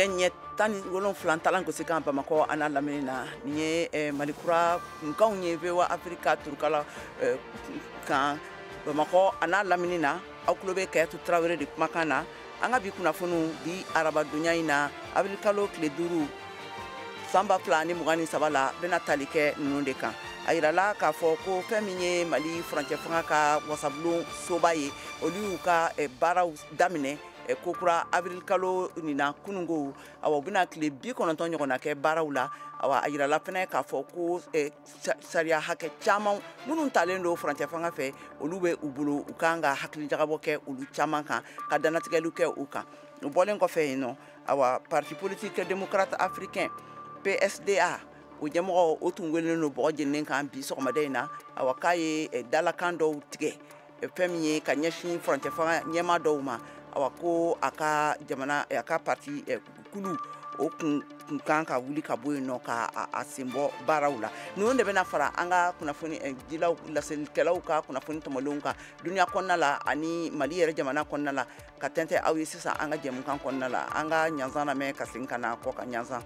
nɛgɛ ɲɛ 17 talan gosi kan Bamakɔ ana lamini na ni ye Malikura kunkanw ye VOA Afrika turukala kan Bamakɔ ana lamini na aw tulo bɛ Kayatu Tarawele de kumakan na an ka bi kunnafoniw bi arabadonya in na avril kalo tile 5 san 2023 la bɛna tali kɛ ninnu de kan a yirala k'a fɔ ko fɛn min ye Mali furancɛ fanga ka wasabulon soba ye olu y'u ka baaraw daminɛ kokura avril kalo nina kunungo awa bɛna tile 90 ɲɔgɔnna kɛ baaraw la awa a yirala fɛnɛ k'a fɔ ko sariya hakɛ caman minnu talen don furancɛ fanga fɛ olu bɛ u bolo u kan ka hakili jagabɔ kɛ olu caman kan ka danatigɛliw kɛ u kan u bɔlen kɔfɛ yen nɔ awa parti politique démocrate africain PSDA o ɲɛmɔgɔ o tun welelen don bɔgɔ jeninen kan bi sɔgɔmada in na awa k'a ye dalakan dɔw tigɛ fɛn min ye ka ɲɛsin furancɛ fanga ɲɛma dɔw ma awa ko a ka jamana a ka parti kulu o kun kan ka wuli ka bɔ yen nɔ ka a senbɔ baaraw la ninnu de bɛna fara an ka kunnafoni dilaw laselikɛlaw ka kunnafoni tɔmɔlenw kan dunuya kɔnɔna la ani Mali yɛrɛ jamana kɔnɔna la ka tɛntɛn aw ye sisan an ka jɛmukan kɔnɔna la an ka ɲanzan lamɛn ka segin ka na kɔ ka ɲanzan.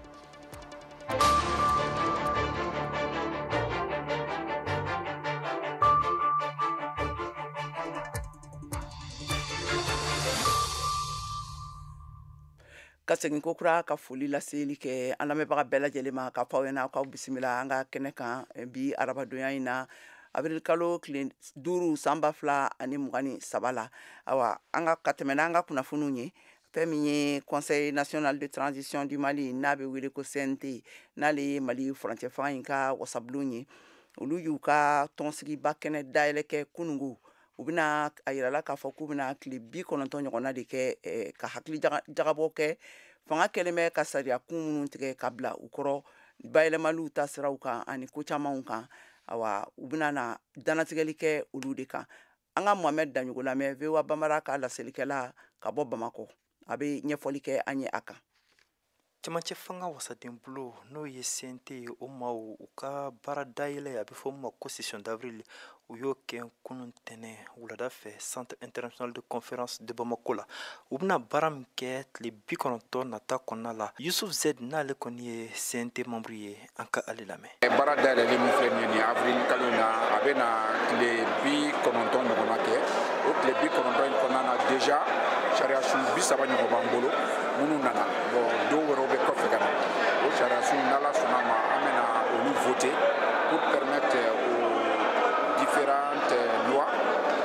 Ka segin kokura ka foli laseli kɛ an lamɛnbaga bɛɛ lajɛlen ma ka fɔ aw ɲɛna k'aw bisimila an ka kɛnɛ kan bi arabadonya in na avril kalo tile 5 san 2023 la awa an ka tɛmɛ n'an ka kunnafoniw ye fɛn min ye Conseil national de transition du Mali n'a bɛ wele ko CNT n'ale ye Mali furancɛ fanga in ka wasabulon ye olu y'u ka tɔnsigiba kɛnɛ dayɛlɛ kɛ kunungo u bɛna a yirala k'a fɔ k'u bɛna tile 90 ɲɔgɔnna de kɛ ka hakili jagabɔ kɛ fanga kɛlen bɛ ka sariya kun minnu tigɛ ka bila u kɔrɔ bayɛlɛmaliw ta siraw kan ani ko camanw kan awa u bɛna na danatigɛli kɛ olu de kan an ka Mohamed Daɲogo lamɛn VOA Bambara ka laselikɛla ka bɔ Bamakɔ a bɛ ɲɛfɔli kɛ an ye a kan. Camancɛ fanga wasaden bolo n'o ye CNT ye o maaw u ka baara dayɛlɛ a bɛ fɔ ma ko session d'avril u y'o kɛ kunun tɛnɛ wulada fɛ Centre international de conférence de Bamako la u bɛna baara min kɛ tile 90 nata kɔnɔna la Yusuf Z n'ale kɔni ye CNT membre ye an ka ale lamɛn. Baara dayɛlɛli min filɛ nin ye avril kalo in na a bɛna tile 90 ɲɔgɔnna kɛ o tile 90 in kɔnɔna na déjà sariya sun 30 ɲɔgɔn b'an bolo minnu nana dɔw wɛrɛw bɛ kɔfɛ ka na o sariya sun n'Ala sɔnna ma an bɛna olu voter pour permettre aux différentes lois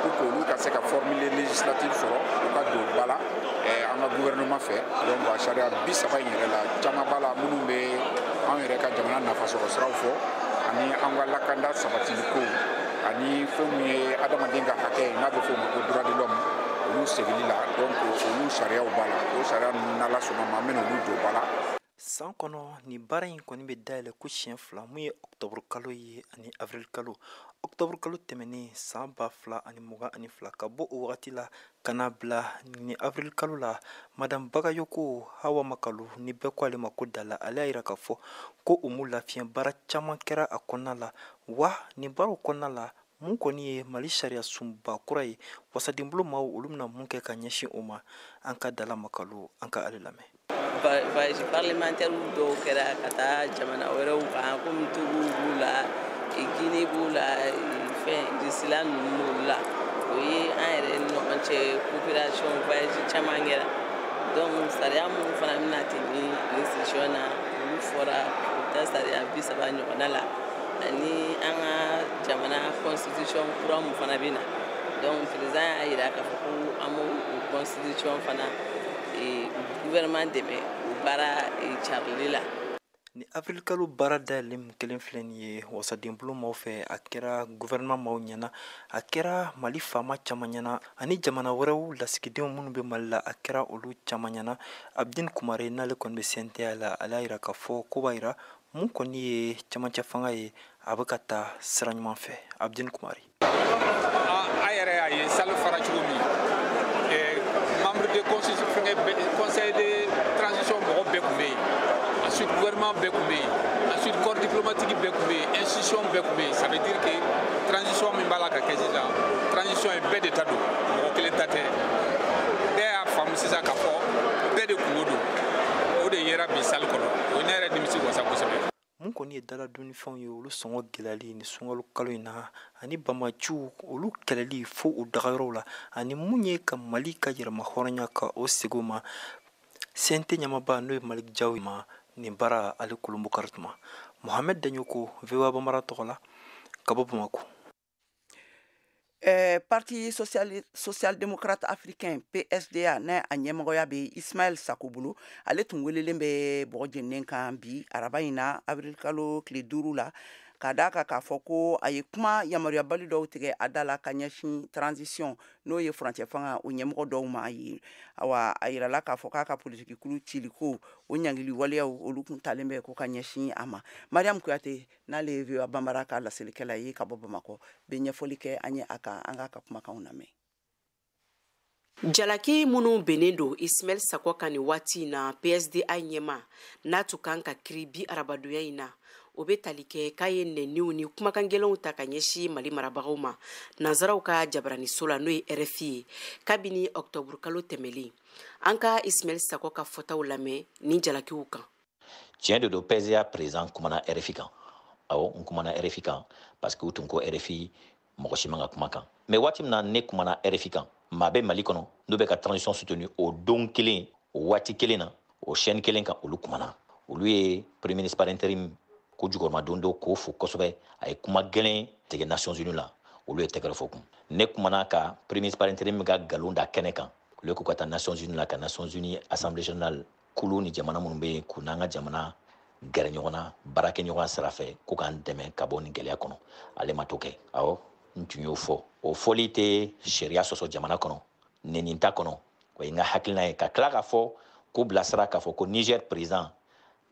pour que olu ka se ka formule législative sɔrɔ u ka don ba la an ka gouvernement fɛ donc sariya 30 in yɛrɛ la caman b'a la minnu bɛ an yɛrɛ ka jamana nafasɔrɔ siraw fɔ ani an ka lakanda sabatili ko ani fɛn min ye adamaden ka hakɛ ye n'a bɛ fɔ o ma ko droit de l'homme olu segili la donc olu sariyaw b'a la o sariya ninnu n'Ala sɔnna ma an bɛna olu don ba la. San kɔnɔ nin baara in kɔni bɛ dayɛlɛ ko siɲɛ 2 mun ye octobre kalo ye ani avril kalo octobre kalo tɛmɛnen san 2022 ka bɔ o wagati la ka na bila ni avril kalo la madame Bagayoko Hawa Makalu ni bɛɛ ko ale ma ko Dala ale y'a yira k'a fɔ ko u m'u lafiɲɛ baara caman kɛra a kɔnɔna la wa nin baaraw kɔnɔna la mun kɔni ye Mali sariya sunba kura ye wasaden bolo maaw olu bɛna mun kɛ ka ɲɛsin o ma an ka Dala Makalu an ka ale lamɛn. Voyage parlementaire dɔw kɛra ka taa jamana wɛrɛw kan komi Togo b'u la Guinée b'u la fɛn Risila ninnu la o ye an yɛrɛ ni ɲɔgɔn cɛ coopération voyage caman kɛra donc sariya minnu fana bɛna ten ni restriction na olu fɔra u ta sariya 30 ɲɔgɔnna la ani an ka jamana constitution kura mun fana bɛ na donc président y'a yira k'a fɔ ko an b'o constitution fana gouvernement dɛmɛ o baara carili la. Ni avril kalo baara dayɛlɛ min kelen filɛ nin ye wasaden bolo maaw fɛ a kɛra gouvernement maaw ɲɛna a kɛra Mali faama caman ɲɛna ani jamana wɛrɛw lasigidenw minnu bɛ Mali la a kɛra olu caman ɲɛna Abdin Kumare n'ale kɔni bɛ CNT la ale y'a yira k'a fɔ ko b'a yira mun kɔni ye camancɛ fanga ye a bɛ ka taa sira ɲuman fɛ Abdin Kumare. A yɛrɛ y'a ye sali fara cogo min membre de conseil de transition mɔgɔ bɛɛ tun bɛ yen ensuite gouvernement bɛɛ tun bɛ yen ensuite corps diplomatique bɛɛ tun bɛ yen institution bɛɛ tun bɛ yen ça veut dire que transition min b'a la ka kɛ sisan transition ye bɛɛ de ta don mɔgɔ kelen ta tɛ bɛɛ y'a faamu sisan k'a fɔ bɛɛ de kungo don o de ye kɔni ye dala dunifɛnw ye olu sɔngɔ gɛlɛyali ni sunkalo kalo in na ani bamaciw olu kɛlɛli fo u dagayɔrɔw la ani mun ye ka Mali ka yɛrɛma hɔrɔnya ka o sego ma CNT ɲamaba n'o ye Malik Jaw ma nin baara ale Kolombo Karituma Mohamed Danyoko VOA Bambara tɔgɔ la ka bɔ Bamako. Parti social-démocrate africain PSDA n'a a ɲɛmɔgɔya bɛ Ismaël Sako bolo ale tun welelen bɛ bɔgɔ jeninen kan bi araba in na avril kalo tile 5 la ka d'a kan k'a fɔ ko a ye kuma yamaruyabali dɔw tigɛ a da la ka ɲɛsin transition n'o ye furancɛ fanga o ɲɛmɔgɔ dɔw ma ye awa a yirala k'a fɔ k'a ka politikikulu ciliko o ɲangili waleyaw olu kun talen bɛ ko ka ɲɛsin a ma Mariam Kuyate n'ale ye VOA Bambara ka laselikɛla ye ka bɔ Bamakɔ bɛ ɲɛfɔli kɛ an ye a kan an ka kumakanw lamɛn. Jalaki minnu benen do Ismaël Sako kan ni waati na PSDA ɲɛma n'a tun kan ka kiri bi arabadonya in na o bɛ tali kɛ k'a ye nɛniw ni kumakan gɛlɛnw ta ka ɲɛsin Mali marabagaw ma nanzaraw ka jabaraniso la n'o ye RFI ye kabini octobre kalo tɛmɛlen an ka Ismaël Sako ka fɔtaw lamɛn ni jalakiw kan. Tiɲɛ de don PSDA président kumana RFI kan awɔ n kumana RFI kan parce que u tun ko RFI mɔgɔ si man ka kuma kan mais waati min na ne kumana RFI kan maa bɛ Mali kɔnɔ n'u bɛ ka transition soutenu o don kelen o waati kelen na o chaîne kelen kan olu kumana olu ye premier ministre par intérim ko jukɔrɔma don dɔ k'o fo kosɛbɛ a ye kuma gɛlɛn tigɛ Nations Unies la olu ye tɛgɛrɛ fɔ kun ne kumana ka premier ministre par intérim ka nkalon da kɛnɛ kan olu ko ka taa Nations Unies la ka Nations Unies Assemblée générale kulu ni jamana minnu bɛ yen k'u n'an ka jamana gɛrɛ ɲɔgɔn na baara kɛ ɲɔgɔn sira fɛ ko k'an dɛmɛ ka bɔ nin gɛlɛya kɔnɔ ale ma to kɛ awɔ n tun y'o fɔ o fɔli tɛ sariya sɔsɔ jamana kɔnɔ nɛni t'a kɔnɔ o ye n ka hakilina ye ka tila k'a fɔ ko bilasira k'a fɔ ko Niger président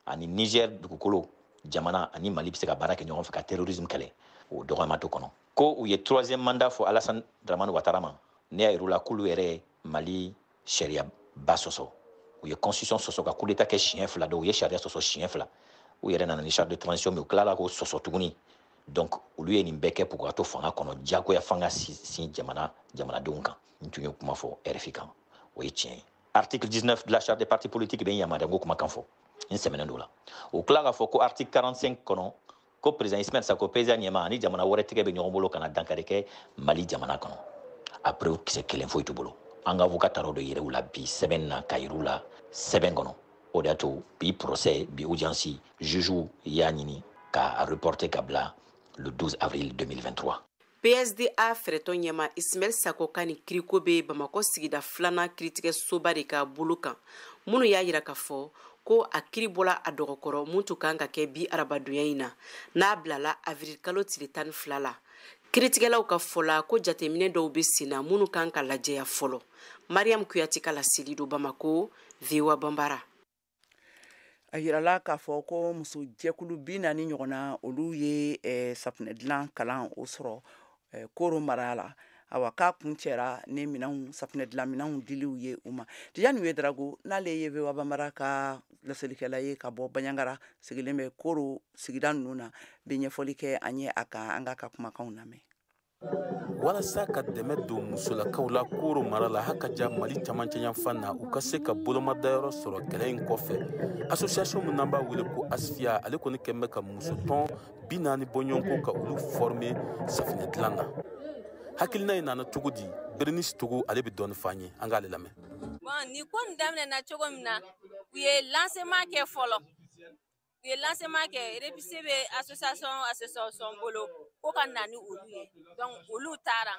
ani Niger dugukolo jamana ani Mali bɛ se ka baara kɛ ɲɔgɔn fɛ ka terrorisme kɛlɛ o dɔgɔyama to kɔnɔ ko u ye 3e mandat fɔ Alassane Dramane Ouattara ma ne y'a yir'u la k'olu yɛrɛ ye Mali sariya ba sɔsɔ u ye constitution sɔsɔ ka coup d'état kɛ siɲɛ 2 dɔw u ye sariya sɔsɔ siɲɛ 2 u yɛrɛ nana ni charte de transition mais u tilala k'o sɔsɔ tuguni donc olu ye nin bɛɛ kɛ pour ka to fanga kɔnɔ jagoya fanga sin jamanadenw kan n tun ye kuma fɔ RFI kan o ye tiɲɛ ye article 19 de la charte des partis politiques bɛ yamaruya n ko kumakan fɔ n sɛmɛnen don la o tila k'a fɔ ko article 45 kɔnɔ ko président Ismaël Sako PSDA ɲɛma ani jamana wɛrɛ tigɛ bɛ ɲɔgɔn bolo ka na dankari kɛ Mali jamana kɔnɔ après kisɛ kelen foyi t'u bolo an ka avocat taara o de yɛrɛ u la bi sɛbɛn na ka yir'u la sɛbɛn kɔnɔ o de y'a to bi procès bi audience juge y'a ɲini ka reporter ka bila le 12 avril 2023. PSDA fɛrɛtɔ ɲɛma Ismaël Sako ka ni kiriko bɛ Bamako sigida 2nan kiritigɛ soba de ka bolo kan minnu y'a yira k'a fɔ ko a kiri bɔla a dɔgɔkɔrɔ mun tun kan ka kɛ bi arabadonya in na n'a bilala avril kalo tile 12 la kiritigɛlaw ka fɔla ko jateminɛ dɔw bɛ sen na minnu kan ka lajɛya fɔlɔ. Mariam Kuyate ka laseli do Bamako VOA Bambara. A yirala k'a fɔ ko muso jɛkulu 40 ɲɔgɔnna olu ye safunɛ dilan kalan o sɔrɔ Koro mara la awa k'a kun cɛra ni safunɛ dilan minɛnw diliw ye u ma Tijani Wedrago n'ale ye VOA Bambara ka laselikɛla ye ka bɔ Baɲangara sigilen bɛ Koro sigida ninnu na bɛ ɲɛfɔli kɛ an ye a kan an ka kumakanw lamɛn. walasa ka dɛmɛ don musolakaw la Koro mara la hakaja Mali camancɛ yanfan na u ka se ka bolomadayɔrɔ sɔrɔ kɛlɛ in kɔfɛ association min n'an b'a wele ko Asfiya ale kɔni kɛn bɛ ka musotɔn 40 bɔɲɔgɔnko ka olu former safunɛ dilan na hakilina in nana cogo di Bernice Togo ale bɛ dɔɔni f'an ye an k'ale lamɛn. Bon ni ko nin daminɛna cogo min na u ye lancement kɛ fɔlɔ u ye lancement kɛ REPC bɛ association bolo ko ka na ni olu ye donc olu taara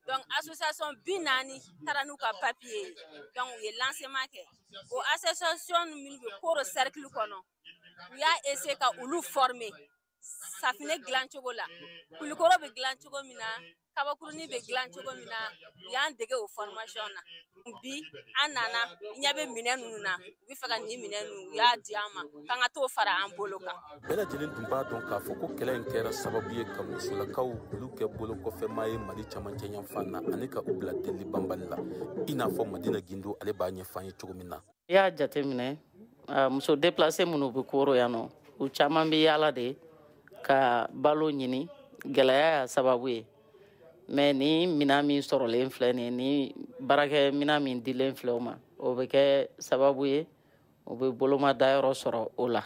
donc association 40 taara n'u ka papier ye donc u ye lancement kɛ o association minnu bɛ Koro cercle kɔnɔ u y'a essayer ka olu former safunɛ dilan cogo la Kulikoro bɛ dilan cogo min na Kabakurunin bɛ dilan cogo min na u y'an dege o formation na bi an nana ɲɛ bɛ minɛn ninnu na u bɛ fɛ ka nin minɛn ninnu u y'a di an ma k'an ka t'o fara an bolo kan. Bɛɛ lajɛlen tun b'a dɔn k'a fɔ ko kɛlɛ in kɛra sababu ye ka musolakaw olu kɛ bolo kɔfɛmaa ye Mali camancɛ yanfan na ani ka u bila deli banbali la i n'a fɔ Madina Gindo ale b'a ɲɛf'an ye cogo min na. I y'a jateminɛ muso déplacé minnu bɛ Koro yan nɔ u caman bɛ yaala de ka balo ɲini gɛlɛya y'a sababu ye mais ni minɛn min sɔrɔlen filɛ nin ni baarakɛ minɛn min dilen filɛ o ma o bɛ kɛ sababu ye o bɛ bolomadayɔrɔ sɔrɔ o la.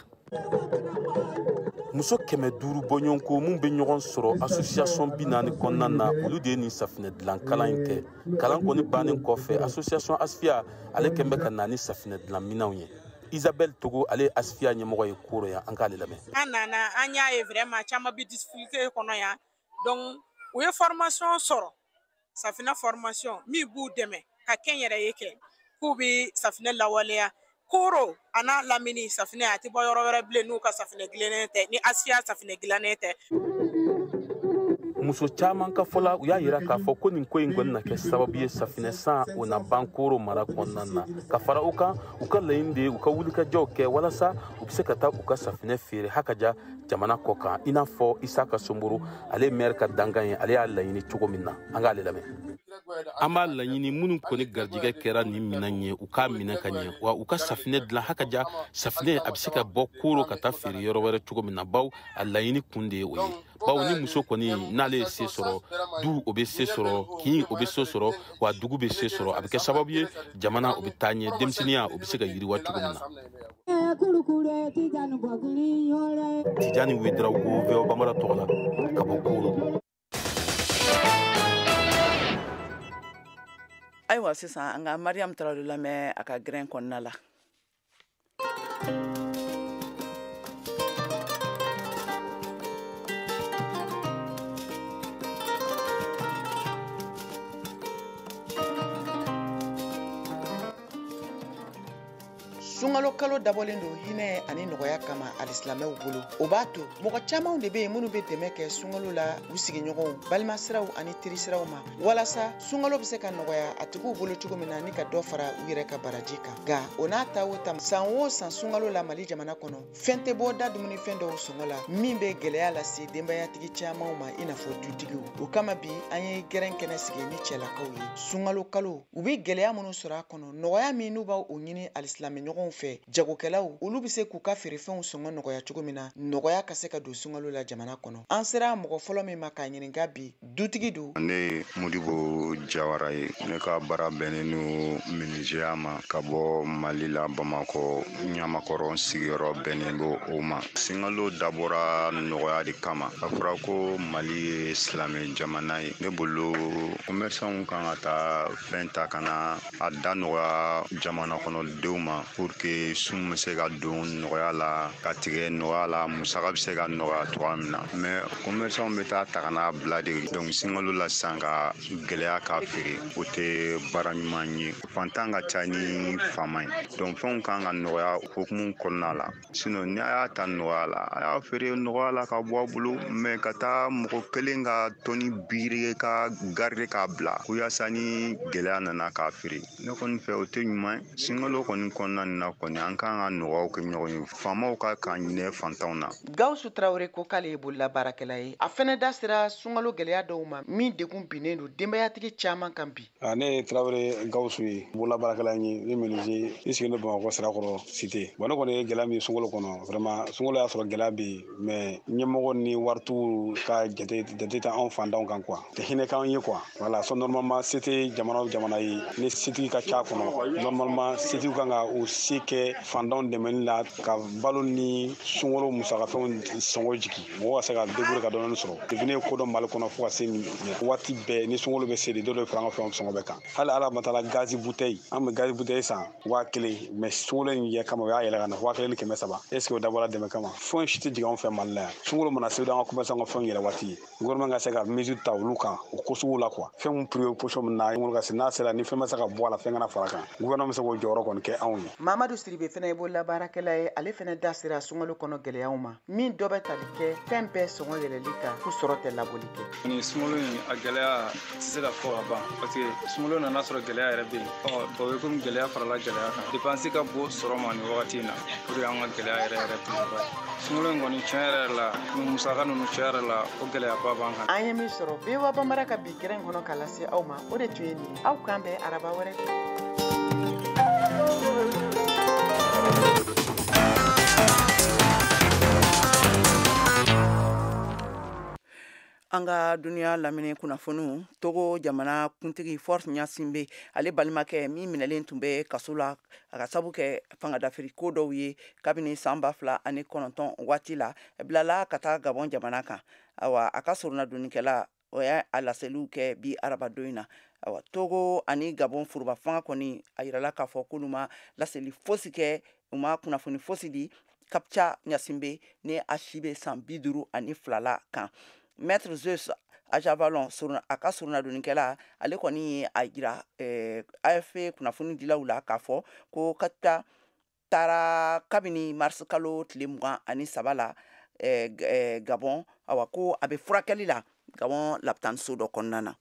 muso 500 bɔɲɔgɔnko mun bɛ ɲɔgɔn sɔrɔ association 40 kɔnɔna na olu de ye nin safinɛ dilan kalan in kɛ kalan kɔni bannen kɔfɛ association asfiya ale kɛn bɛ ka na ni safinɛ dilan minɛnw ye Isabelle Togo ale asfiya ɲɛmɔgɔ ye koro yan an k'ale lamɛn. An nana an y'a ye vraiment caman bɛ difficulté kɔnɔ yan donc u ye formation sɔrɔ safinɛ formation min b'u dɛmɛ ka kɛn yɛrɛ ye kɛ k'u bɛ safinɛ lawaleya koro ana lamini safinɛ a tɛ bɔ yɔrɔ wɛrɛ bilen n'u ka safinɛ dilannen tɛ ni asfiya safinɛ dilannen tɛ. Muso caman ka fɔla u y'a yira k'a fɔ ko nin ko in kɔni na kɛ sababu ye safinɛ san o na ban koro mara kɔnɔna na ka fara u kan u ka laɲini de u ka wulikajɔw kɛ walasa u bɛ se ka taa u ka safinɛ feere hakaja jamana kɔ kan i n'a fɔ Isaka Somboro ale maire ka dangan ye ale y'a laɲini cogo min na an k'ale lamɛn. An b'a laɲini minnu kɔni garijɛgɛ kɛra nin minɛn ye u k'a minɛ ka ɲɛ wa u ka safinɛ dilan hakaja safinɛ a bɛ se ka bɔ koro ka taa feere yɔrɔ wɛrɛ cogo min na baw a laɲini kun de ye o ye baw ni muso kɔni n'ale ye se sɔrɔ du o bɛ se sɔrɔ kin o bɛ se sɔrɔ wa dugu bɛ se sɔrɔ a bɛ kɛ sababu ye jamana o bɛ taa ɲɛ denmisɛnninya o bɛ se ka yiriwa cogo min na. Tijani Wedraogo VO Bambara tɔgɔ la ka bɔ Koro. Ayiwa sisan an ka Mariam Tarawele lamɛn a ka grain kɔnɔna la. Sunkalo kalo dabɔlen don hinɛ ani nɔgɔya kama alisilamɛw bolo o b'a to mɔgɔ camanw de bɛ yen minnu bɛ dɛmɛ kɛ sunkalo la u sigiɲɔgɔnw balimasiraw ani terisiraw ma walasa sunkalo bɛ se ka nɔgɔya a tigiw bolo cogo min na ni ka dɔ fara u yɛrɛ ka baraji kan nka o n'a ta o ta san o san sunkalo la Mali jamana kɔnɔ fɛn tɛ bɔ da dumunifɛn dɔw sɔngɔ la min bɛ gɛlɛya lase denbayatigi camanw ma i n'a fɔ dutigiw o kama bi an ye gɛrɛn kɛnɛ sigi ni cɛlakaw ye sunkalo kalo u bɛ gɛlɛya minnu sɔrɔ a kɔnɔ nɔgɔya min n'u b'o ɲini alisilamɛɲɔgɔnw fɛ jagokɛlaw olu bɛ se k'u ka feerefɛnw sɔngɔ nɔgɔya cogo min na nɔgɔya ka se ka don sunkalo la jamana kɔnɔ an sera mɔgɔ fɔlɔ min ma k'a ɲininka bi dutigi don ne Modibo Jawara ye ne ka baara bɛnnen no menuisier ma ka bɔ Mali la Bamakɔ Ɲamakɔrɔ sigiyɔrɔ bɛnnen do o ma sunkalo dabɔra nɔgɔya de kama a fɔra ko Mali ye silamɛ jamana ye ne bolo commerçants kan ka taa fɛn ta kana a da nɔgɔya jamana kɔnɔdenw ma pour que sun bɛ se ka don nɔgɔya la ka tigɛ nɔgɔya la musaka bɛ se ka nɔgɔya cogoya min na mais commerçants bɛ taa ta kana bila de donc sunkalo la sisan ka gɛlɛya k'a feere o tɛ baara ɲuman ye fantan ka ca ni faama ye donc fɛnw kan ka nɔgɔya hukumu kɔnɔna la sinon ni a y'a ta nɔgɔya la a y'a feere nɔgɔya la ka bɔ a bolo mais ka taa mɔgɔ kelen ka tɔni biiri ka garder k'a bila ko yaasa ni gɛlɛya nana k'a feere ne kɔni fɛ o tɛ ɲuman ye sunkalo kɔni kɔnɔna na kɔni an kan ka nɔgɔyaw kɛ ɲɔgɔn ye faamaw ka ɲinɛ fantanw na. Gawusu Tarawele ko k'ale ye bolola baarakɛla ye a fɛnɛ da sera sunkalo gɛlɛya dɔw ma min degun binnen don denbayatigi caman kan bi. Ne ye Tarawele Gawusu ye bolola baarakɛla ye ne menuisier i sigilen bɛ Bamakɔ Sirakɔrɔ cité bon ne kɔni ye gɛlɛya min sunkalo kɔnɔ vraiment sunkalo y'a sɔrɔ gɛlɛya bɛ yen mais ɲɛmɔgɔ ni waritigiw ka jate ta anw fantanw kan quoi tɛ hinɛ k'an ye quoi voilà so normalement cité jamana o jamana ye ni cité ka ca kɔnɔ normalement cité kan ka o se kɛ fantanw dɛmɛni la ka balo ni sunkalo musakafɛnw sɔngɔ jigi mɔgɔ ka se ka débrouiller ka dɔɔni sɔrɔ depuis ne ye ko dɔn Mali kɔnɔ fo ka se nin waati bɛɛ ni sunkalo bɛ se de dɔ de fara an ka fɛnw sɔngɔ bɛ kan hali ala ma taala gazi bouteille an bɛ gazi bouteille san 1000 mais sunkalo in yɛ kama o y'a yɛlɛ ka na 1300 est ce que o dabɔra dɛmɛ kama fɛn si tɛ jigin anw fɛ Mali la yan sunkalo mana se an ka commerçant ka fɛnw yɛlɛ waati ye gouvernement ka se ka mesure ta olu kan o ko sugu la quoi fɛnw priorité position min na sunkalo ka se n'a sera ni fɛn bɛ se ka bɔ a la fɛn kana fara kan gouvernement bɛ se k'o jɔyɔrɔ kɔni kɛ anw ye. Mamadu Siribe fɛnɛ ye bolola baarakɛla ye ale fɛnɛ da sera sunkalo kɔnɔ gɛlɛyaw ma min dɔ bɛ tali kɛ fɛn bɛɛ sɔngɔ yɛlɛli kan ko sɔrɔ tɛ labɔli kɛ. Ni sunkalo in a gɛlɛya tɛ se ka fɔ ka ban parce que sunkalo nana sɔrɔ gɛlɛya yɛrɛ bɛ yen o ye komi gɛlɛya farala gɛlɛya kan dépense ka bon sɔrɔ ma nin wagati in na o de y'an ka gɛlɛya yɛrɛ kunba ye sunkalo in kɔni tiɲɛ yɛrɛ la nin musaka ninnu tiɲɛ yɛrɛ la o gɛlɛyaba b'an kan. An ye min sɔrɔ VOA Bambara ka bi gɛrɛn kɔnɔ k'a lase aw ma o de tun ye nin ye aw k'an bɛn araba wɛrɛ. an ka duniya lamini kunnafoniw Togo jamana kuntigi Force Gnassingbé ale balimakɛ min minɛlen tun bɛ kaso la a ka sabu kɛ fangadafiri ko dɔw ye kabini san 2009 waati la bilala ka taa Gabon jamana kan awa a ka soronadonikɛla o y'a laseliw kɛ bi arabadon na awa Togo ani Gabon furuba fanga kɔni a yirala k'a fɔ k'olu ma laseli fosi kɛ u ma kunnafoni fosi di Kapcha Gnassingbé ni a si bɛ san 52 la kan Maître Zeus Ajavalon a ka soronadonikɛla ale kɔni ye a jira AFP kunnafoni dilaw la k'a fɔ ko Kapcha taara kabini mars kalo tile 23 la Gabon awa ko a bɛ furakɛli la Gabon lapitaniso dɔ kɔnɔna na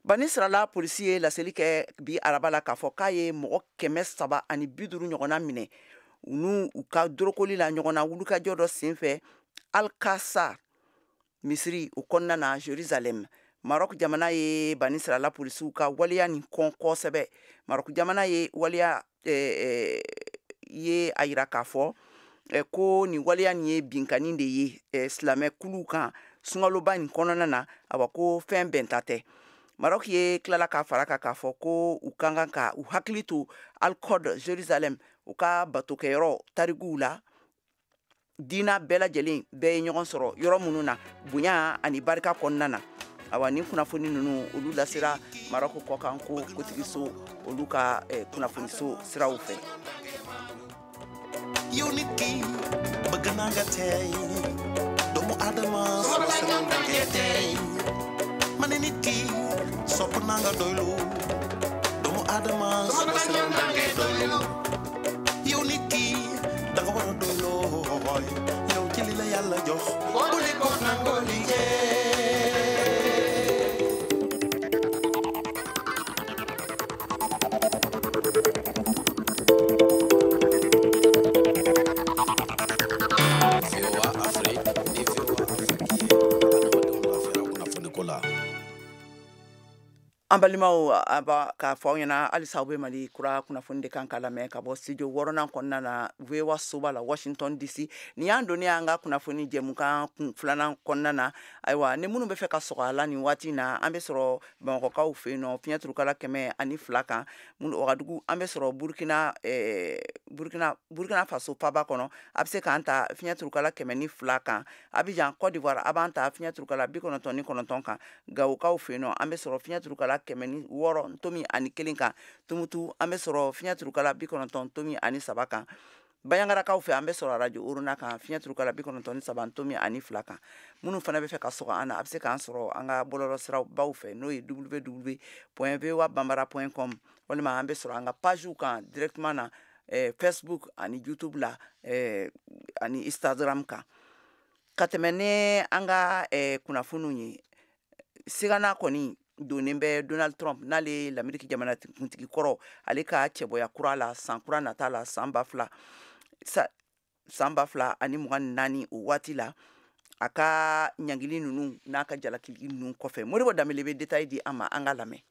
Bani sirala polisi ye laseli kɛ bi araba la k'a fɔ k'a ye mɔgɔ 350 ɲɔgɔnna minɛ u ka dorokoli la ɲɔgɔnna wulukajɔ dɔ senfɛ Alcasa Misiri u kɔnɔna na Jérusalem Maroc jamana ye Bani sirala polisiw ka waliya nin kɔn kosɛbɛ Maroc jamana ye waliya ye a yira k'a fɔ ko ni waliya nin ye binkani de ye silamɛ kuluw kan sungaloba nin kɔnɔna na awa ko fɛn bɛnta tɛ Maroc ye tilala k'a fara kan k'a fɔ ko u kan kan ka u hakili to Al-Qod Jérusalem u ka batokɛyɔrɔ tarikuw la diina bɛɛ lajɛlen bɛɛ ye ɲɔgɔn sɔrɔ yɔrɔ minnu na bonya ani barika kɔnɔna na awa ni kunnafoni ninnu olu lasera Maroc kɔkan ko kotigiso olu ka kunnafoniso siraw fɛ Unity bagananga tay domo adama sosananga tay maneniti sopunanga doylo domo adama sosananga doylo Unity daga wara doylo yow ci li la yalla jox boli ko nango an balimaw aba k'a fɔ aw ɲɛna halisa aw bɛ Mali kura kunnafoni de kan k'a lamɛn ka bɔ studio 6nan kɔnɔna na VOA soba la Washington DC ni y'an donni an ka kunnafoni jɛmukan kun filanan kɔnɔna na ayiwa ni minnu bɛ fɛ ka sɔgɔ a la nin waati na an bɛ sɔrɔ Bamakɔkaw fɛ yen nɔ fiɲɛ turukala 102 kan Wagadugu an bɛ sɔrɔ Burkina Faso paba kɔnɔ a bɛ se k'an ta fiɲɛ turukala 102 kan Abidjan Côte d'Ivoire a b'an ta fiɲɛ turukala 99 kan Gawokaw fɛ yen nɔ an bɛ sɔrɔ fiɲɛ turukala 106.1 kan Tumutu an bɛ sɔrɔ fiɲɛ turukala 93.3 kan Bayangarakaw fɛ an bɛ sɔrɔ radio Uruna kan fiɲɛ turukala 93.2 kan minnu fana bɛ fɛ ka sɔgɔ an na a bɛ se k'an sɔrɔ an ka bɔlɔlɔsiraw baw fɛ n'o ye www.voabambara.com walima an bɛ sɔrɔ an ka pagew kan directement na Facebook ani YouTube la ani Instagram kan ka tɛmɛ ni an ka kunnafoniw ye sigana kɔni donnen bɛ Donald Trump n'ale l'Amérique jamana kuntigi kɔrɔ ale ka cɛbɔya kura la san kura nata la san 2024 o waati la a ka ɲangili ninnu n'a ka jalaki ninnu kɔfɛ Modibo Danbele bɛ détail di an ma an ka lamɛn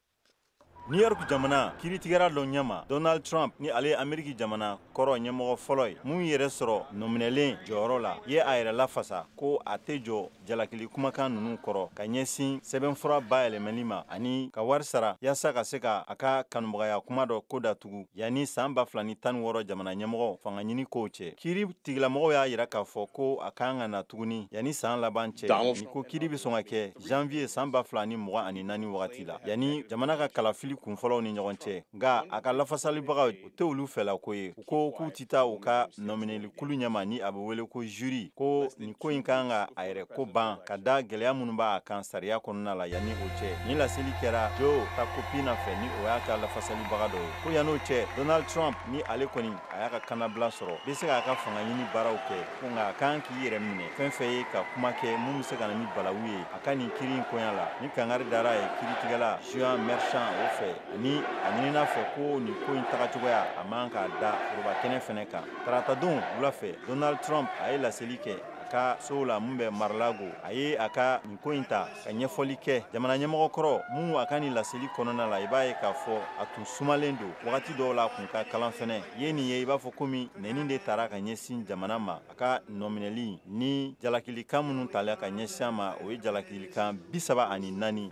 New York jamana kiritigɛra dɔ ɲɛma Donald Trump ni ale Ameriki jamana kɔrɔ ɲɛmɔgɔ fɔlɔ ye mun yɛrɛ sɔrɔ nominɛlen jɔyɔrɔ la ye a yɛrɛ lafasa ko a tɛ jɔ jalakili kumakan ninnu kɔrɔ ka ɲɛsin sɛbɛnfura bayɛlɛmɛli ma ani ka wari sara yaasa ka se ka a ka kanubagaya kuma dɔ ko datugu yanni san 2016 jamana ɲɛmɔgɔ fanga ɲini kow cɛ kiri tigilamɔgɔw y'a yira k'a fɔ ko a kan ka na tuguni yanni san laban cɛ ni ko kiri bɛ sɔn ka kɛ janvier san 2024 wagati la yanni jamana ka kalafili kunfɔlɔw ni ɲɔgɔn cɛ nga a ka lafasalibaga o tɛ olu fɛla ko ye u ko k'u ti taa u ka nominɛli kulu ɲɛma ni a bɛ wele ko jury ko nin ko in kan ka a yɛrɛ ko ban ka da gɛlɛya minnu b'a kan sariya kɔnɔna la yanni o cɛ ni laseli kɛra Joe Takopina fɛ ni o y'a ka lafasalibaga dɔ ye ko yan'o cɛ Donald Trump ni ale kɔni a y'a ka kanabila sɔrɔ bɛ se k'a ka fanga ɲini baaraw kɛ ko nka a kan k'i yɛrɛ minɛ fɛn fɛn ye ka kuma kɛ mun bɛ se ka na ni balawu ye a ka nin kiri in koɲa la ni kangari dara ye kiritigɛla Juan Merchan o fɛ ni a ɲinina fɛ ko nin ko in tagacogoya a man k'a da foroba kɛnɛ fɛnɛ kan tarata don wula fɛ Donald Trump a ye laseli kɛ ka sow la mun bɛ Mar-a-Lago a ye a ka nin ko in ta ka ɲɛfɔli kɛ jamana ɲɛmɔgɔ kɔrɔ mun a ka nin laseli kɔnɔna la i b'a ye k'a fɔ a tun sumalen don wagati dɔw la a kun ka kalan fɛnɛ ye nin ye i b'a fɔ komi nɛni de tara ka ɲɛsin jamana ma a ka nɔminɛli ni jalakilikan minnu tala ka ɲɛsin a ma o ye jalakilikan 34.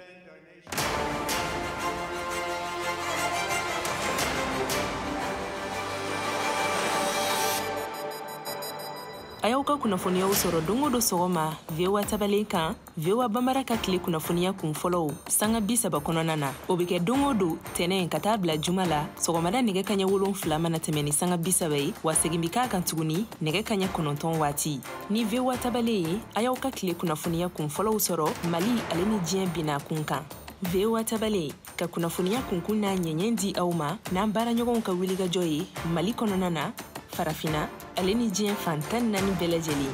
A y'aw ka kunnafoniyaw sɔrɔ don o don sɔgɔma VOA tabalen kan VOA Bambara ka tile kunnafoniya kun fɔlɔw sanga 30 kɔnɔna na o bɛ kɛ don o don tɛnɛn ka taa bila juma la sɔgɔmada nɛgɛ kaɲɛ 7 mana tɛmɛ ni sanga 30 ye wa segin bi k'a kan tuguni nɛgɛ kaɲɛ 9 waati ni VOA tabalen ye a y'aw ka tile kunnafoniya kun fɔlɔw sɔrɔ Mali ale ni diɲɛ bina kun kan VOA tabalen ka kunnafoniya kunkun n'a ɲɛɲɛ di aw ma n'an baaraɲɔgɔnw ka wulikajɔ ye Mali kɔnɔna na farafina ale ni diɲɛ fan 14 bɛɛ lajɛlen.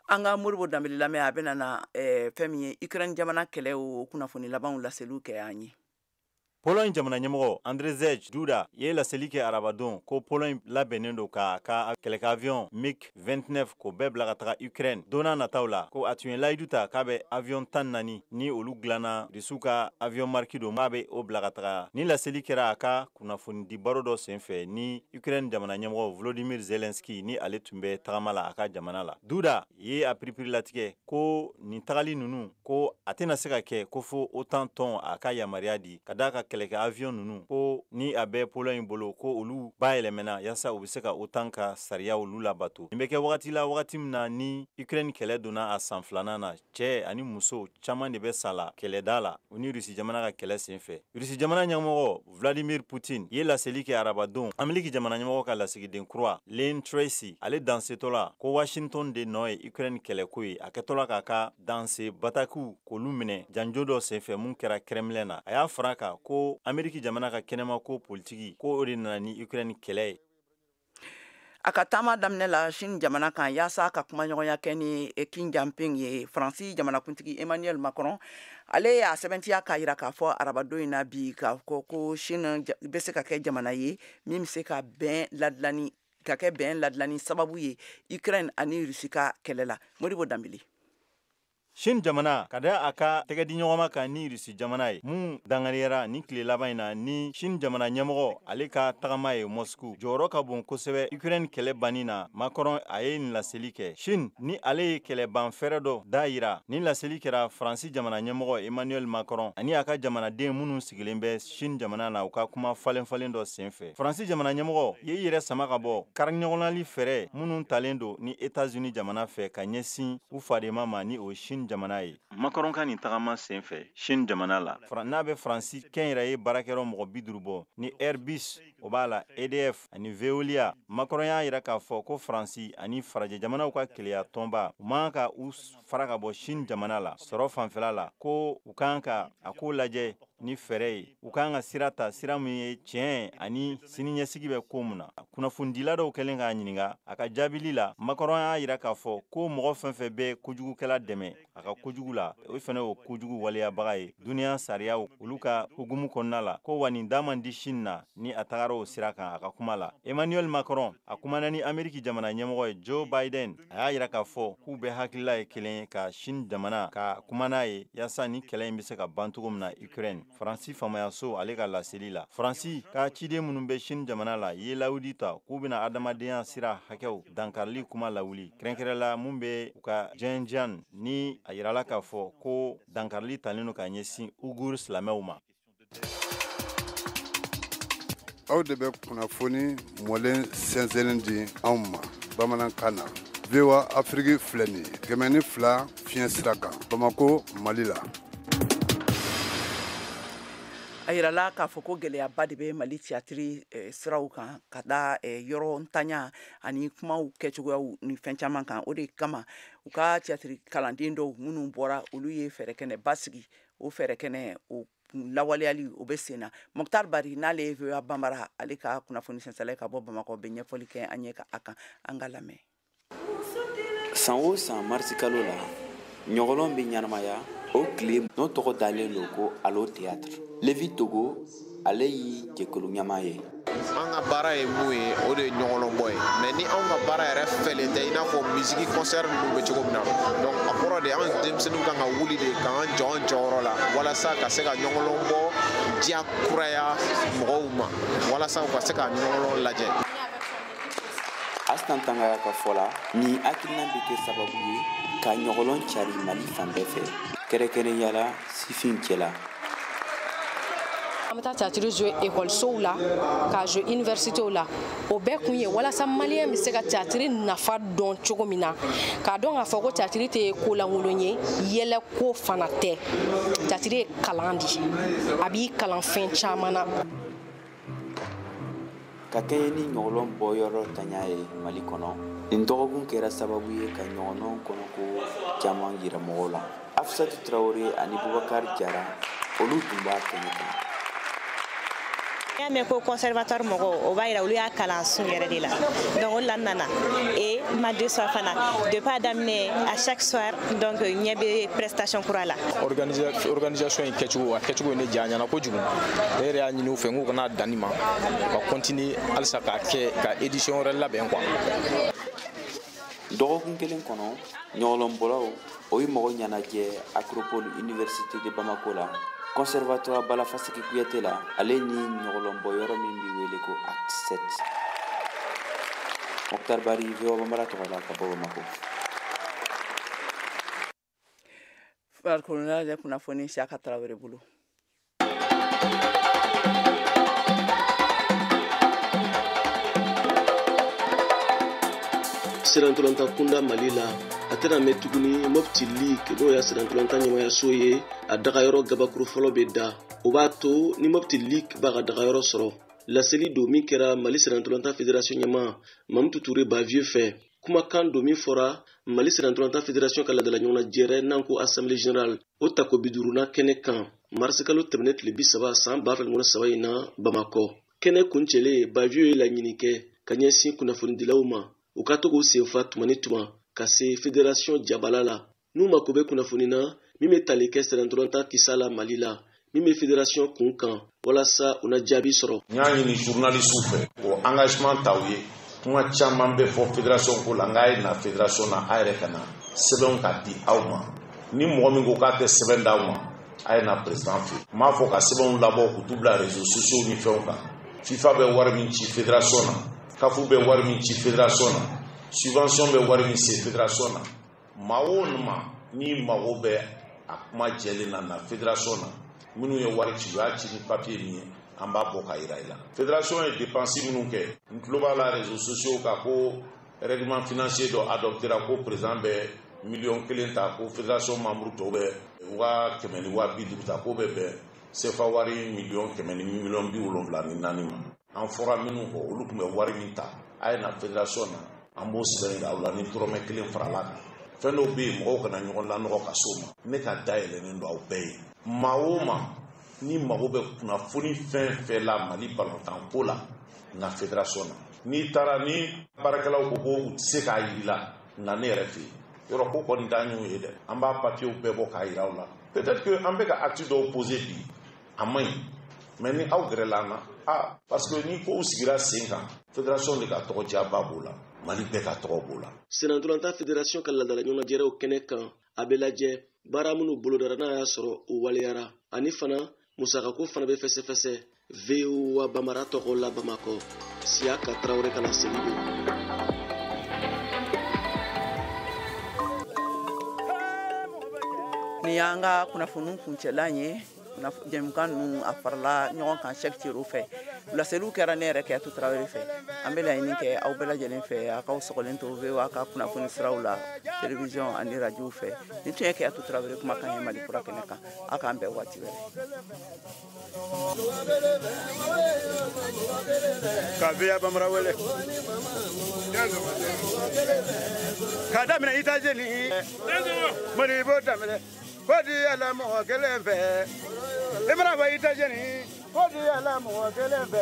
An ka Moribo Dambele lamɛn a bɛna na fɛn min ye Ukraine jamana kɛlɛ o kunnafoni labanw laseliw kɛ an ye. Pologne jamana ɲɛmɔgɔ Andrzej Duda ye laseli kɛ arabadon ko Pologne labɛnnen don ka kɛlɛkɛ avion MiG-29 ko bɛɛ bila ka taga Ukraine donna nataw la ko a tun ye layidu ta k'a bɛ avion 14 ni olu dilanna Rusiw ka avion marki don k'a bɛ o bila ka taga ni laseli kɛra a ka kunnafoni di baro dɔ senfɛ ni Ukraine jamana ɲɛmɔgɔ Volodymyr Zelensky ni ale tun bɛ tagama la a ka jamana la. Duda ye a piripiri latigɛ ko nin tagali ninnu ko a tɛna se ka kɛ ko fo OTAN tɔn a ka yamaruya di ka d'a ka kɛlɛkɛ avion ninnu ko ni a bɛ Pologne bolo ko olu bayɛlɛmɛna yasa u bɛ se ka OTAN ka sariya olu labato. Nin bɛ kɛ wagati la wagati min na ni Ukraine kɛlɛ donna a san 2nan na cɛ ani muso caman de bɛ sala kɛlɛda la u ni Rusi jamana ka kɛlɛ senfɛ. Rusi jamana ɲɛmɔgɔ Vladimir Putin ye laseli kɛ arabadon Ameriki jamana ɲɛmɔgɔ ka lasigiden kura Lane Tracy ale dansetɔ la ko Washington de nɔ ye Ukraine kɛlɛko ye a kɛtɔla k'a ka danse batakiw k'olu minɛ janjo dɔ senfɛ mun kɛra Kremlin na a y'a fara kan ko Ameriki jamana ka kɛnɛma ko politiki ko o de nana ni Ukraine kɛlɛ ye. A ka taama daminɛ la Chine jamana kan yaasa ka kumaɲɔgɔnya kɛ ni Xi Jinping ye Faransi jamanakuntigi Emmanuel Macron ale y'a sɛbɛntiya k'a jira k'a fɔ arabadon in na bi k'a fɔ ko Chine bɛ se ka kɛ jamana ye min bɛ se ka bɛn ladilani sababu ye Ukraine ani Rusi ka kɛlɛ la. Modibo Dambele. Chine jamana ka da a ka tɛgɛdi ɲɔgɔnma kan ni Rusi jamana ye mun dangariyara ni tile laban in na ni Chine jamana ɲɛmɔgɔ ale ka tagama ye Moscou jɔyɔrɔ ka bon kosɛbɛ Ukraine kɛlɛ banni na Macron a ye nin laseli kɛ. Chine ni ale ye kɛlɛban fɛrɛ dɔ da yira ni laseli kɛra Faransi jamana ɲɛmɔgɔ Emmanuel Macron ani a ka jamanaden minnu sigilen bɛ Chine jamana na u ka kuma falen-falen dɔ senfɛ. Faransi jamana ɲɛmɔgɔ ye yɛrɛ sama ka bɔ kariɲɔgɔnali fɛrɛ minnu talen don ni États-Unis jamana fɛ ka ɲɛsin u fadema ma ni o Chine jamana ye. Macron ka nin tagama senfɛ Chine jamana la n'a bɛ Faransi kɛnyɛrɛye baarakɛyɔrɔ mɔgɔ 50 bɔ ni Airbus o b'a la EDF ani Veolia. Macron y'a yira k'a fɔ ko Faransi ani farajɛ jamanaw ka keleya tɔnba u man ka u fara ka bɔ Chine jamana la sɔrɔ fanfɛla la ko u kan ka a ko lajɛ ni fɛrɛ ye u kan ka sira ta sira min ye tiɲɛ ani siniɲɛsigi bɛ ko mun na. Kunnafonidila dɔw kɛlen k'a ɲininka a ka jaabili la Macron y'a yira k'a fɔ ko mɔgɔ fɛn fɛn bɛ kojugukɛla dɛmɛ a ka kojugu la o fɛnɛ o kojugu waleyabaga ye duniya sariyaw olu ka hukumu kɔnɔna la ko wa nin da man di Chine na ni a tagara o sira kan a ka kuma la. Emmanuel Macron a kumana ni Ameriki jamana ɲɛmɔgɔ ye Joe Biden a y'a yira k'a fɔ k'u bɛ hakilila ye kelen ye ka Chine jamana ka kuma n'a ye yasa ni kɛlɛ in bɛ se ka ban cogo min na Ukraine. Faransi famayaso ale ka laseli la Faransi ka ciden minnu bɛ Chine jamana la ye lawudi ta k'u bɛna adamadenya sira hakɛw dankarili kuma lawuli kɛrɛnkɛrɛnla mun bɛ u ka Xinjiang ni a yirala k'a fɔ ko dankarili talen don ka ɲɛsin Ugur silamɛw ma. Aw de bɛ kunnafoni mɔlen sɛnsɛnlen di anw ma bamanankan na. VOA Afrique filɛ nin ye 102 fiɲɛ sira kan Bamako Mali la. A yirala k'a fɔ ko gɛlɛyaba de bɛ Mali théâtre siraw kan ka da yɔrɔ ntanya ani kumaw kɛcogoyaw ni fɛn caman kan o de kama u ka théâtre kalanden dɔw minnu bɔra olu ye fɛɛrɛ kɛnɛ basigi o fɛɛrɛ kɛnɛ o lawaleyali o bɛ sen na. Mokhtar Bari n'ale ye VOA Bambara ale ka kunnafoni sɛnsɛnla ka bɔ Bamakɔ bɛ ɲɛfɔli kɛ an ye a kan an ka lamɛn. San o san marisi kalo la ɲɔgɔlɔn bɛ ɲanamaya o tile n'o tɔgɔ dalen don ko Allo Théâtre. Levi Togo ale y'i jɛkulu ɲama ye an ka baara ye mun ye o de ye ɲɔgɔnlɔnbɔ ye mais ni anw ka baara yɛrɛ fɛlen tɛ i n'a fɔ misiki concert ninnu bɛ cogo min na donc a kɔrɔ de an denmisɛnninw kan ka wuli de k'an jɔ an jɔyɔrɔ la walasa ka se ka ɲɔgɔnlɔnbɔ diya kuraya mɔgɔw ma walasa u ka se ka ɲɔgɔnlɔn lajɛ. Astan Tangara ka fɔ la ni hakilina bɛ kɛ sababu ye ka ɲɔgɔnlɔn cari Mali fan bɛɛ fɛ kɛrɛnkɛrɛnyala sifin cɛla. An bɛ taa théâtre jouer école la ka jouer université la o bɛɛ kun ye walasa maliyɛn bɛ se ka théâtre nafa dɔn cogo min na k'a dɔn k'a fɔ ko théâtre tɛ ko lankolon ye yɛlɛ ko fana tɛ théâtre ye kalan di a b'i kalan fɛn caman na. Ka kɛɲɛ ni ɲɔgɔnlɔn bɔyɔrɔ tanya ye Mali kɔnɔ nin dɔgɔkun kɛra sababu ye ka ɲɔgɔnlɔn kɔnɔko caman yira mɔgɔw la. Afisatu Traoré ani Bubakari Jara olu tun b'a kɛɲɛ kan. Y'a mɛn ko conservateur mɔgɔw o b'a yira olu y'a kalan sun yɛrɛ de la donc o la nana et ma deux soirs fana depuis a daminɛ à chaque soir donc ɲɛ bɛ prestation kura la. Organisation in kɛcogo a kɛcogo ne diya ɲana kojugu ne yɛrɛ y'a ɲini u fɛ n k'u kana danni ma ka continuer halisa k'a kɛ ka édition wɛrɛ labɛn quoi. Dɔgɔkun kelen kɔnɔ ɲɔgɔnlɔnbɔlaw o ye mɔgɔ ɲɛnajɛ Acropole Université de Bamako la conservatoire Balafaseki Kuyate la ale ni ɲɔgɔnlɔnbɔ yɔrɔ min bɛ wele ko Acte 7. Mokhtar Bari VOA Bambara tɔgɔ la ka bɔ Bamako. Farikolola de kunnafoni Siaka Traoré bolo. Sirantolanta kunda Mali la a tɛna mɛn tuguni Mopti League n'o ya sirantolanta ɲɛmayaso ye a dagayɔrɔ gabakuru fɔlɔ bɛ da o b'a to ni Mopti League b'a ka dagayɔrɔ sɔrɔ laseli don min kɛra Mali sirantolanta fédération ɲɛma Mamutu Touré Bavieux fɛ kumakan don min fɔra Mali sirantolanta fédération ka ladala ɲɔgɔnna jɛrɛ n'an ko assemblée générale o tako 50 kɛnɛ kan marisi kalo tɛmɛnen tile 30 san 2023 in na Bamakɔ kɛnɛ kuncɛlen Bavieux ye laɲini kɛ ka ɲɛsin kunnafonidilaw ma u ka to k'u senfa tuma ni tuma ka se fédération jabala la n'u mako bɛ kunnafoni na min bɛ tali kɛ sirantolanta kisa la Mali la min bɛ fédération kun kan walasa u na jaabi sɔrɔ. N y'a ɲini journaliste fɛ o engagement taw ye kuma caman bɛ fɔ fédération ko la n k'a ye na fédération na a yɛrɛ ka na sɛbɛnw ka di aw ma ni mɔgɔ min ko k'a tɛ sɛbɛn d'aw ma a ye na président fɛ n m'a fɔ ka sɛbɛnw labɔ k'u t'u bila réseaux sociaux ni fɛnw kan FIFA bɛ wari min ci fédération na CAF bɛ wari min ci fédération na subvention bɛ wari min se fédération na maa o ma ni mago bɛ a kuma jɛlen na fédération na minnu ye wari ci u y'a ci ni papier min ye an b'a bɔ ka yira i la fédération ye dépense minnu kɛ n tulo b'a la réseaux sociaux ka ko règlement financier dɔ adoptera ko président bɛ $1,000,000 ta ko fédération membre tɔw bɛ 150 ta ko bɛ bɛn CFA wari $1,000,000 ni 4 ma an fɔra minnu kɔ olu tun bɛ wari min ta a ye na fédération na an b'o sɛbɛn aw la ni dɔrɔmɛ 1 farala kan fɛn dɔw bɛ yen mɔgɔw kana ɲɔgɔn lanɔgɔ ka s'o ma ne ka dayɛlɛnnen don aw bɛɛ ye maa o maa ni mago bɛ kunnafoni fɛn fɛn la Mali balontan ko la nka fédération na n'i taara ni baarakɛlaw ko ko u tɛ se k'a yiri la nka ne yɛrɛ fɛ yen yɔrɔ ko kɔni t'an y'o ye dɛ an b'a papiyew bɛɛ bɔ k'a yira aw la peut-être que an bɛ ka acte dɔw poser bi a man ɲi mais ni aw gɛrɛla an na parce que ni kow sigira sen kan fédération de ka tɔgɔ jaba b'o la Mali bɛɛ ka tɔgɔ b'o la. Sirantolanta fédération ka ladala ɲɔgɔnna jɛrɛw kɛnɛ kan a bɛ lajɛ baara minnu bolodara n'a y'a sɔrɔ o waleyara ani fana musakako fana bɛ fɛsɛfɛsɛ VOA Bambara tɔgɔ la Bamakɔ Siaka Traoré ka laseli don. Ni y'an ka kunnafoni kuncɛlan ye jɛmukan ninnu a farala ɲɔgɔn kan chaque tiro fɛ laseliw kɛra ne yɛrɛ Kiyatu Traoré fɛ an bɛ laɲini kɛ aw bɛɛ lajɛlen fɛ a k'aw sɔgɔlen to VOA ka kunnafoni siraw la télévision ani radio fɛ ni tun ye Kiyatu Traoré kumakan ye Mali kura kɛnɛ kan a k'an bɛn waati wɛrɛ. Ka VOA Bambara wele ka daminɛ États-Unis Modibo daminɛ ko di Ala mɔgɔ kelen fɛ i mana bɔ États-Unis ko di Ala mɔgɔ kelen fɛ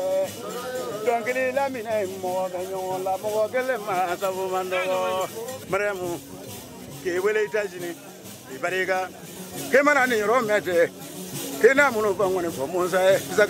dɔnkili laminɛ mɔgɔ ka ɲɔgɔn la mɔgɔ kelen ma sabu man dɔgɔ Mariamu k'i wele États-Unis i barika k'i mana nin yɔrɔ mɛn ten k'i n'a minnu fɔ n kɔni fɔ Musa ye